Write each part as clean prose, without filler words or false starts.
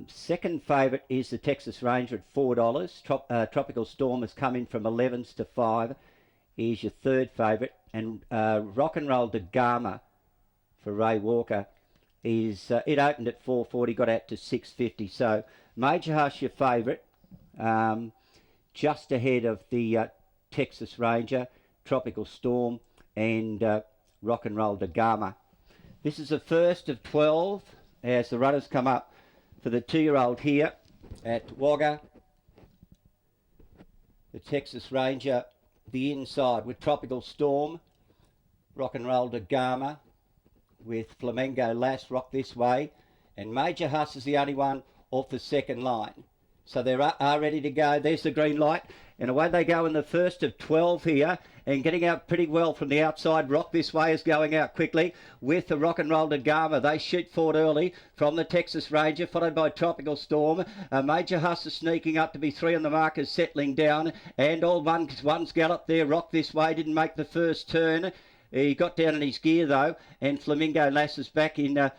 Second favourite is the Texas Ranger at $4. Tropical Storm has come in from 11s to 5. Is your third favourite. And Rock and Roll Da Gama for Ray Walker is it opened at $4.40, got out to $6.50. So Major Hush your favourite, just ahead of the Texas Ranger, Tropical Storm, and Rock and Roll Da Gama. This is the first of 12 as the runners come up for the 2-year-old here at WAGGA. The Texas Ranger, the inside with Tropical Storm, Rock and Roll Da Gama with Flamengo Lass, Rock This Way, and Major Huss is the only one off the second line. So they are ready to go. There's the green light, and away they go in the first of 12 here, and getting out pretty well from the outside. Rock This Way is going out quickly with the Rock and Roll Da Gama. They shoot forward early from the Texas Ranger, followed by Tropical Storm. Major Huss is sneaking up to be 3 on the markers, settling down, and all one's gallop there. Rock This Way didn't make the first turn. He got down in his gear though, and Flamingo Lass is back in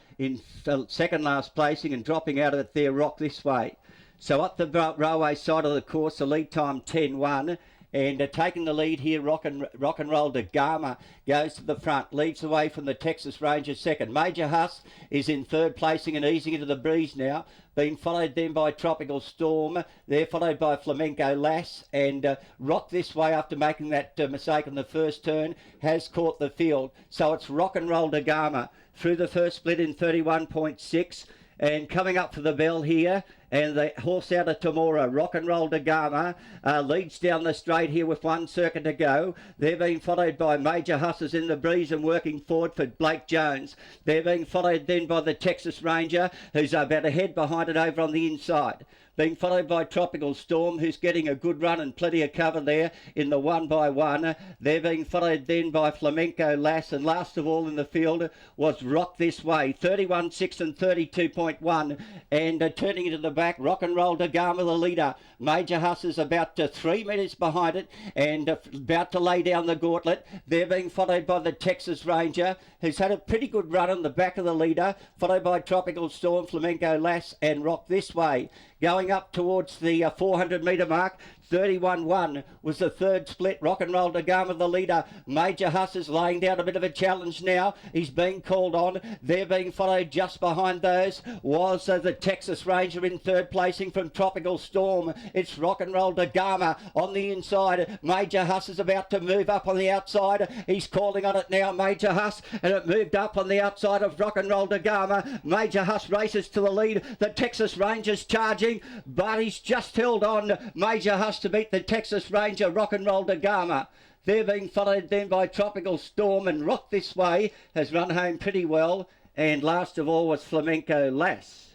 second last placing and dropping out of it there. Rock This Way. So up the railway side of the course, the lead time 10-1. And taking the lead here, Rock and Roll Da Gama goes to the front, leads away from the Texas Ranger second. Major Huss is in third placing and easing into the breeze now, being followed then by Tropical Storm. They're followed by Flamenco Lass, and Rock This Way, after making that mistake on the first turn, has caught the field. So it's Rock and Roll Da Gama through the first split in 31.6. And coming up for the bell here, and the horse out of Tamora, Rock and Roll Da Gama, leads down the straight here with 1 circuit to go. They're being followed by Major Husses in the breeze and working forward for Blake Jones. They're being followed then by the Texas Ranger, who's about a head behind it over on the inside. Being followed by Tropical Storm, who's getting a good run and plenty of cover there in the 1x1. They're being followed then by Flamenco Lass, and last of all in the field was Rock This Way, 31.6 and 32.1. And turning into the back, Rock and Roll Da Gama, the leader. Major Huss is about 3 minutes behind it and about to lay down the gauntlet. They're being followed by the Texas Ranger, who's had a pretty good run on the back of the leader, followed by Tropical Storm, Flamenco Lass, and Rock This Way. Going up towards the 400 metre mark, 31.1 was the third split. Rock and Roll Da Gama, the leader. Major Huss is laying down a bit of a challenge now. He's being called on. They're being followed just behind those was the Texas Ranger in third placing from Tropical Storm. It's Rock and Roll Da Gama on the inside. Major Huss is about to move up on the outside. He's calling on it now, Major Huss, and it moved up on the outside of Rock and Roll Da Gama. Major Huss races to the lead. The Texas Ranger's charging, but he's just held on. Major Huss to beat the Texas Ranger, Rock and Roll Da Gama. They're being followed then by Tropical Storm, and Rock This Way has run home pretty well. And last of all was Flamenco Lass.